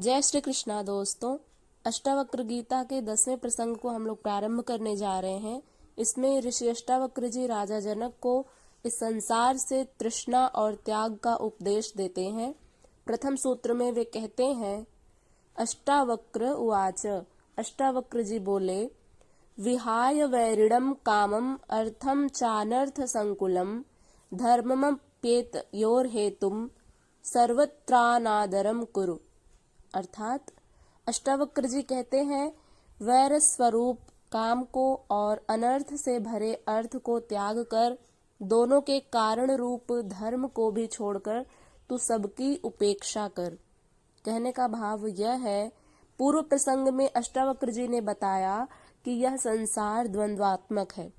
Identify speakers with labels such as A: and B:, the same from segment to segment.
A: जय श्री कृष्णा दोस्तों। अष्टावक्र गीता के 10वें प्रसंग को हम लोग प्रारंभ करने जा रहे हैं। इसमें ऋषि अष्टावक्र जी राजा जनक को इस संसार से तृष्णा और त्याग का उपदेश देते हैं। प्रथम सूत्र में वे कहते हैं, अष्टावक्र उवाच, अष्टावक्र जी बोले, विहाय वैरिणम कामम अर्थम चानर्थ संकुलम धर्ममप्येतयोर हेतुम सर्वत्रानादरम कुरु। अर्थात अष्टावक्र जी कहते हैं, वैर स्वरूप काम को और अनर्थ से भरे अर्थ को त्याग कर दोनों के कारण रूप धर्म को भी छोड़कर तू सबकी उपेक्षा कर। कहने का भाव यह है, पूर्व प्रसंग में अष्टावक्र जी ने बताया कि यह संसार द्वंद्वात्मक है।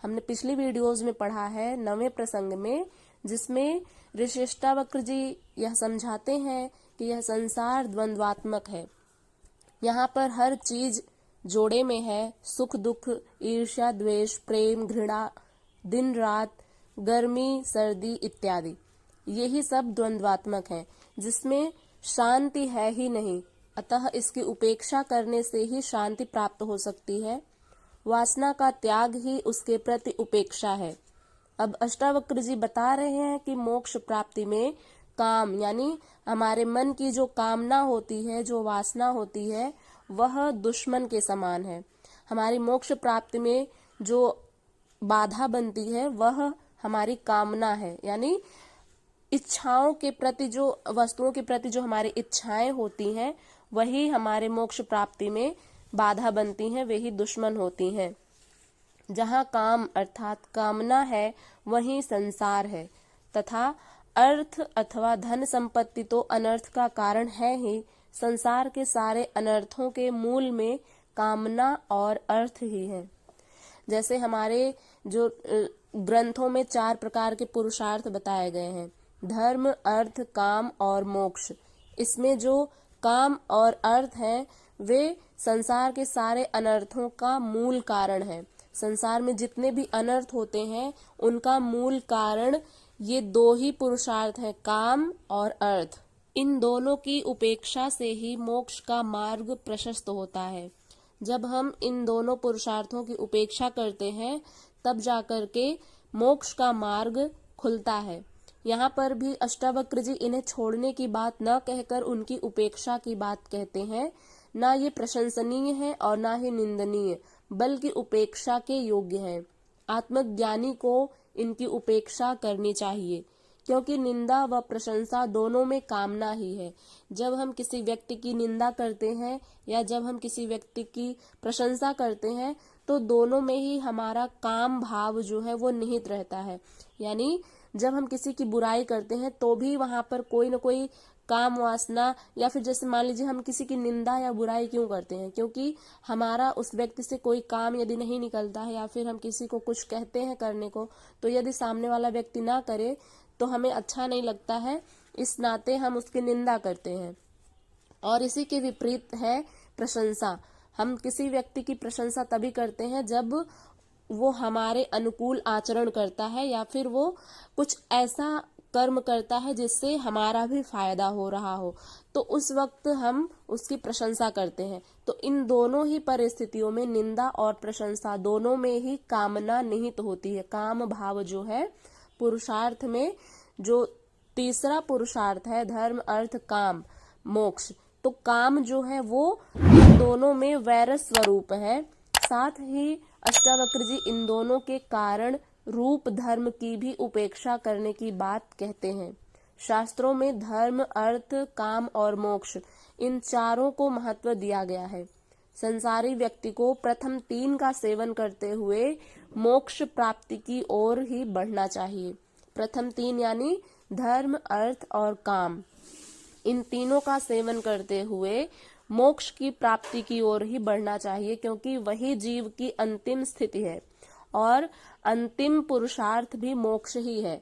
A: हमने पिछली वीडियोज में पढ़ा है 9वें प्रसंग में, जिसमें ऋषि अष्टावक्र जी यह समझाते हैं कि यह संसार द्वंद्वात्मक है। यहाँ पर हर चीज जोड़े में है, सुख दुख, ईर्ष्या द्वेष, प्रेम घृणा, दिन रात, गर्मी सर्दी इत्यादि, यही सब द्वंद्वात्मक है, जिसमें शांति है ही नहीं। अतः इसकी उपेक्षा करने से ही शांति प्राप्त हो सकती है। वासना का त्याग ही उसके प्रति उपेक्षा है। अब अष्टावक्र जी बता रहे हैं कि मोक्ष प्राप्ति में काम यानी हमारे मन की जो कामना होती है, जो वासना होती है, वह दुश्मन के समान है। हमारी मोक्ष प्राप्ति में जो बाधा बनती है वह हमारी कामना है, यानी इच्छाओं के प्रति, जो वस्तुओं के प्रति जो हमारी इच्छाएं होती हैं वही हमारे मोक्ष प्राप्ति में बाधा बनती हैं, वही दुश्मन होती हैं। जहाँ काम अर्थात कामना है वहीं संसार है, तथा अर्थ अथवा धन संपत्ति तो अनर्थ का कारण है ही। संसार के सारे अनर्थों के मूल में कामना और अर्थ ही है। जैसे हमारे जो ग्रंथों में 4 प्रकार के पुरुषार्थ बताए गए हैं, धर्म, अर्थ, काम और मोक्ष। इसमें जो काम और अर्थ हैं वे संसार के सारे अनर्थों का मूल कारण है। संसार में जितने भी अनर्थ होते हैं उनका मूल कारण ये 2 ही पुरुषार्थ हैं, काम और अर्थ। इन दोनों की उपेक्षा से ही मोक्ष का मार्ग प्रशस्त होता है। जब हम इन दोनों पुरुषार्थों की उपेक्षा करते हैं तब जाकर के मोक्ष का मार्ग खुलता है। यहाँ पर भी अष्टावक्र जी इन्हें छोड़ने की बात न कहकर उनकी उपेक्षा की बात कहते हैं। ना ये प्रशंसनीय है और ना ही निंदनीय, बल्कि उपेक्षा के योग्य है। आत्मज्ञानी को इनकी उपेक्षा करनी चाहिए, क्योंकि निंदा व प्रशंसा दोनों में कामना ही है। जब हम किसी व्यक्ति की निंदा करते हैं या जब हम किसी व्यक्ति की प्रशंसा करते हैं तो दोनों में ही हमारा काम भाव जो है वो निहित रहता है। यानी जब हम किसी की बुराई करते हैं तो भी वहां पर कोई न कोई काम वासना, या फिर जैसे मान लीजिए हम किसी की निंदा या बुराई क्यों करते हैं, क्योंकि हमारा उस व्यक्ति से कोई काम यदि नहीं निकलता है या फिर हम किसी को कुछ कहते हैं करने को, तो यदि सामने वाला व्यक्ति ना करे तो हमें अच्छा नहीं लगता है, इस नाते हम उसकी निंदा करते हैं। और इसी के विपरीत है प्रशंसा। हम किसी व्यक्ति की प्रशंसा तभी करते हैं जब वो हमारे अनुकूल आचरण करता है या फिर वो कुछ ऐसा कर्म करता है जिससे हमारा भी फायदा हो रहा हो, तो उस वक्त हम उसकी प्रशंसा करते हैं। तो इन दोनों ही परिस्थितियों में, निंदा और प्रशंसा दोनों में ही कामना निहित होती है। काम भाव जो है पुरुषार्थ में, जो तीसरा पुरुषार्थ है धर्म, अर्थ, काम, मोक्ष, तो काम जो है वो इन दोनों में वैर स्वरूप है। साथ ही अष्टावक्र जी इन दोनों के कारण रूप धर्म की भी उपेक्षा करने की बात कहते हैं। शास्त्रों में धर्म, अर्थ, काम और मोक्ष, इन चारों को महत्व दिया गया है। संसारी व्यक्ति को प्रथम 3 का सेवन करते हुए मोक्ष प्राप्ति की ओर ही बढ़ना चाहिए। प्रथम 3 यानी धर्म, अर्थ और काम, इन तीनों का सेवन करते हुए मोक्ष की प्राप्ति की ओर ही बढ़ना चाहिए, क्योंकि वही जीव की अंतिम स्थिति है और अंतिम पुरुषार्थ भी मोक्ष ही है।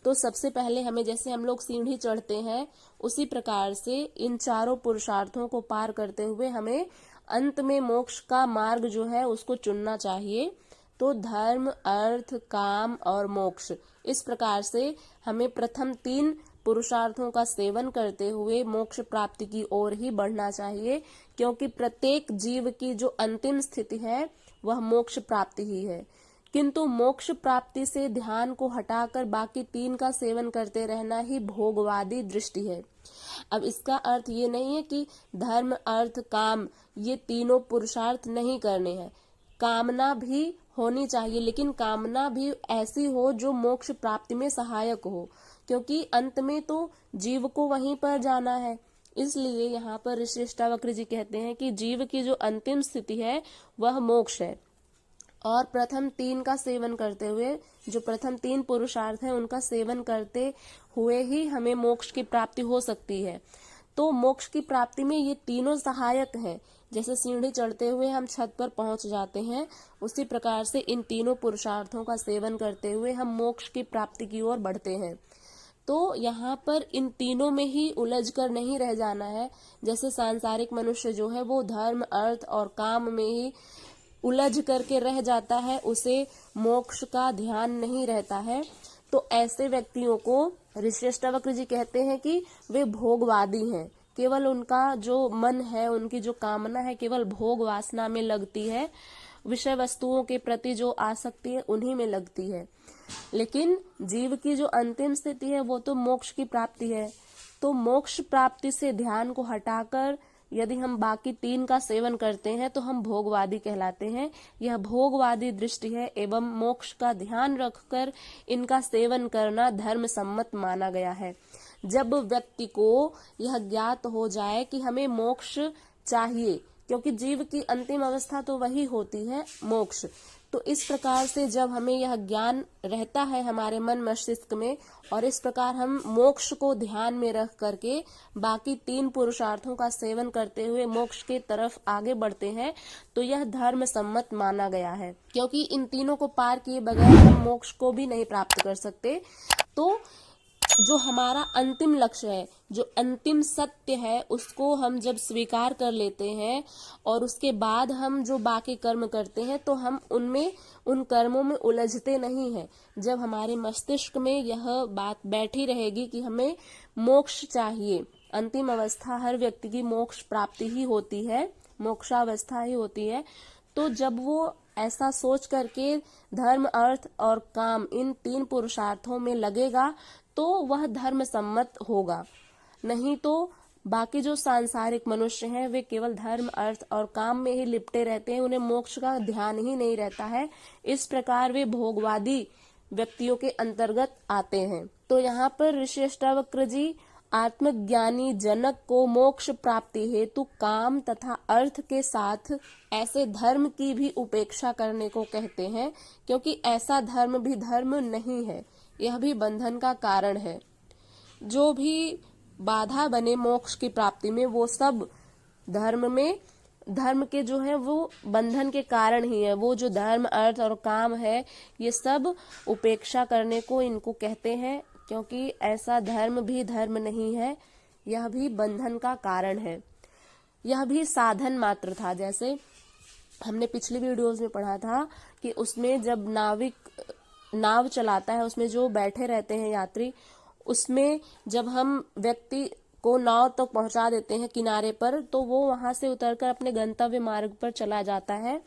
A: तो सबसे पहले हमें, जैसे हम लोग सीढ़ी चढ़ते हैं, उसी प्रकार से इन चारों पुरुषार्थों को पार करते हुए हमें अंत में मोक्ष का मार्ग जो है उसको चुनना चाहिए। तो धर्म, अर्थ, काम और मोक्ष, इस प्रकार से हमें प्रथम 3 पुरुषार्थों का सेवन करते हुए मोक्ष प्राप्ति की ओर ही बढ़ना चाहिए, क्योंकि प्रत्येक जीव की जो अंतिम स्थिति है वह मोक्ष प्राप्ति ही है। किंतु मोक्ष प्राप्ति से ध्यान को हटाकर बाकी 3 का सेवन करते रहना ही भोगवादी दृष्टि है। अब इसका अर्थ ये नहीं है कि धर्म, अर्थ, काम ये तीनों पुरुषार्थ नहीं करने हैं। कामना भी होनी चाहिए, लेकिन कामना भी ऐसी हो जो मोक्ष प्राप्ति में सहायक हो, क्योंकि अंत में तो जीव को वहीं पर जाना है। इसलिए यहाँ पर ऋषि अष्टावक्र जी कहते हैं कि जीव की जो अंतिम स्थिति है वह मोक्ष है, और प्रथम 3 का सेवन करते हुए, जो प्रथम 3 पुरुषार्थ हैं उनका सेवन करते हुए ही हमें मोक्ष की प्राप्ति हो सकती है। तो मोक्ष की प्राप्ति में ये तीनों सहायक हैं। जैसे सीढ़ी चढ़ते हुए हम छत पर पहुंच जाते हैं, उसी प्रकार से इन तीनों पुरुषार्थों का सेवन करते हुए हम मोक्ष की प्राप्ति की ओर बढ़ते हैं। तो यहाँ पर इन तीनों में ही उलझ कर नहीं रह जाना है। जैसे सांसारिक मनुष्य जो है वो धर्म, अर्थ और काम में ही उलझ करके रह जाता है, उसे मोक्ष का ध्यान नहीं रहता है। तो ऐसे व्यक्तियों को ऋषि अष्टावक्र जी कहते हैं कि वे भोगवादी हैं। केवल उनका जो मन है, उनकी जो कामना है, केवल भोग वासना में लगती है, विषय वस्तुओं के प्रति जो आसक्ति है उन्हीं में लगती है। लेकिन जीव की जो अंतिम स्थिति है वो तो मोक्ष की प्राप्ति है। तो मोक्ष प्राप्ति से ध्यान को हटाकर यदि हम बाकी 3 का सेवन करते हैं तो हम भोगवादी कहलाते हैं। यह भोगवादी दृष्टि है एवं मोक्ष का ध्यान रखकर इनका सेवन करना धर्म सम्मत माना गया है। जब व्यक्ति को यह ज्ञात हो जाए कि हमें मोक्ष चाहिए, क्योंकि जीव की अंतिम अवस्था तो वही होती है मोक्ष, तो इस प्रकार से जब हमें यह ज्ञान रहता है हमारे मन मस्तिष्क में, और इस प्रकार हम मोक्ष को ध्यान में रख करके बाकी 3 पुरुषार्थों का सेवन करते हुए मोक्ष के तरफ आगे बढ़ते हैं, तो यह धर्म सम्मत माना गया है। क्योंकि इन तीनों को पार किए बगैर हम मोक्ष को भी नहीं प्राप्त कर सकते। तो जो हमारा अंतिम लक्ष्य है, जो अंतिम सत्य है, उसको हम जब स्वीकार कर लेते हैं और उसके बाद हम जो बाकी कर्म करते हैं तो हम उनमें, उन कर्मों में उलझते नहीं हैं। जब हमारे मस्तिष्क में यह बात बैठी रहेगी कि हमें मोक्ष चाहिए, अंतिम अवस्था हर व्यक्ति की मोक्ष प्राप्ति ही होती है, मोक्षावस्था ही होती है, तो जब वो ऐसा सोच करके धर्म, अर्थ और काम इन 3 पुरुषार्थों में लगेगा तो वह धर्म सम्मत होगा। नहीं तो बाकी जो सांसारिक मनुष्य हैं वे केवल धर्म, अर्थ और काम में ही लिपटे रहते हैं, उन्हें मोक्ष का ध्यान ही नहीं रहता है। इस प्रकार वे भोगवादी व्यक्तियों के अंतर्गत आते हैं। तो यहाँ पर ऋषि अष्टावक्र जी आत्मज्ञानी जनक को मोक्ष प्राप्ति हेतु काम तथा अर्थ के साथ ऐसे धर्म की भी उपेक्षा करने को कहते हैं, क्योंकि ऐसा धर्म भी धर्म नहीं है, यह भी बंधन का कारण है। जो भी बाधा बने मोक्ष की प्राप्ति में वो सब धर्म में, धर्म के जो है वो बंधन के कारण ही है। वो जो धर्म, अर्थ और काम है ये सब उपेक्षा करने को इनको कहते हैं, क्योंकि ऐसा धर्म भी धर्म नहीं है, यह भी बंधन का कारण है। यह भी साधन मात्र था। जैसे हमने पिछली वीडियोस में पढ़ा था कि उसमें जब नाविक नाव चलाता है, उसमें जो बैठे रहते हैं यात्री, उसमें जब हम व्यक्ति को नाव तक तो पहुंचा देते हैं किनारे पर, तो वो वहां से उतरकर अपने गंतव्य मार्ग पर चला जाता है,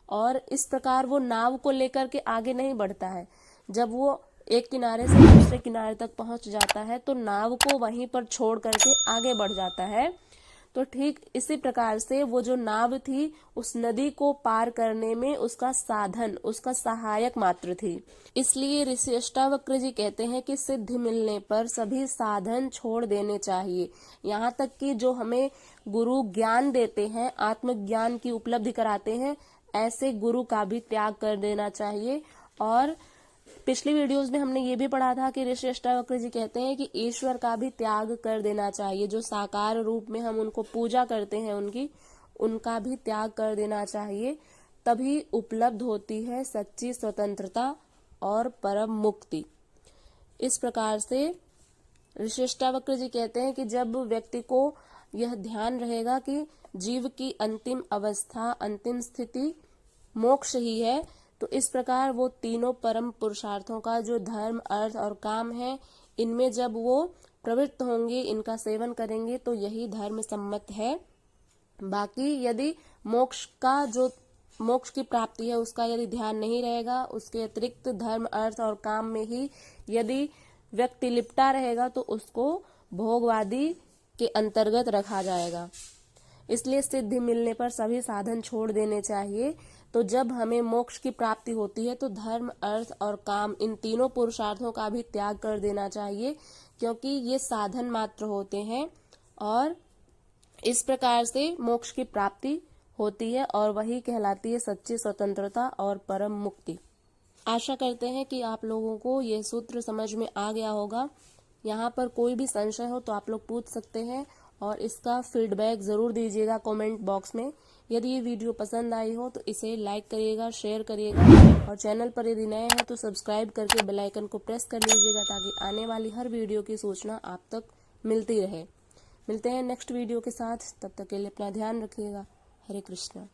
A: और इस प्रकार वो नाव को लेकर के आगे नहीं बढ़ता है। जब वो एक किनारे से दूसरे किनारे तक पहुंच जाता है तो नाव को वहीं पर छोड़ करके आगे बढ़ जाता है। तो ठीक इसी प्रकार से वो जो नाव थी उस नदी को पार करने में उसका साधन, उसका सहायक मात्र थी। इसलिए ऋषि अष्टावक्र जी कहते हैं कि सिद्धि मिलने पर सभी साधन छोड़ देने चाहिए। यहाँ तक कि जो हमें गुरु ज्ञान देते हैं, आत्मज्ञान की उपलब्धि कराते हैं, ऐसे गुरु का भी त्याग कर देना चाहिए। और पिछली वीडियोस में हमने ये भी पढ़ा था कि ऋषि अष्टावक्र जी कहते हैं कि ईश्वर का भी त्याग कर देना चाहिए। जो साकार रूप में हम उनको पूजा करते हैं उनका भी त्याग कर देना चाहिए, तभी उपलब्ध होती है सच्ची स्वतंत्रता और परम मुक्ति। इस प्रकार से ऋषि अष्टावक्र जी कहते हैं कि जब व्यक्ति को यह ध्यान रहेगा कि जीव की अंतिम अवस्था, अंतिम स्थिति मोक्ष ही है, तो इस प्रकार वो तीनों परम पुरुषार्थों का जो धर्म, अर्थ और काम है, इनमें जब वो प्रवृत्त होंगे, इनका सेवन करेंगे तो यही धर्म सम्मत है। बाकी यदि मोक्ष की प्राप्ति है उसका यदि ध्यान नहीं रहेगा, उसके अतिरिक्त धर्म अर्थ और काम में ही यदि व्यक्ति लिपटा रहेगा तो उसको भोगवादी के अंतर्गत रखा जाएगा। इसलिए सिद्धि मिलने पर सभी साधन छोड़ देने चाहिए। तो जब हमें मोक्ष की प्राप्ति होती है तो धर्म अर्थ और काम इन तीनों पुरुषार्थों का भी त्याग कर देना चाहिए, क्योंकि ये साधन मात्र होते हैं और इस प्रकार से मोक्ष की प्राप्ति होती है और वही कहलाती है सच्ची स्वतंत्रता और परम मुक्ति। आशा करते हैं कि आप लोगों को ये सूत्र समझ में आ गया होगा। यहाँ पर कोई भी संशय हो तो आप लोग पूछ सकते हैं और इसका फीडबैक जरूर दीजिएगा कमेंट बॉक्स में। यदि ये वीडियो पसंद आई हो तो इसे लाइक करिएगा, शेयर करिएगा और चैनल पर यदि नए हैं तो सब्सक्राइब करके बेल आइकन को प्रेस कर लीजिएगा ताकि आने वाली हर वीडियो की सूचना आप तक मिलती रहे। मिलते हैं नेक्स्ट वीडियो के साथ, तब तक के लिए अपना ध्यान रखिएगा। हरे कृष्णा।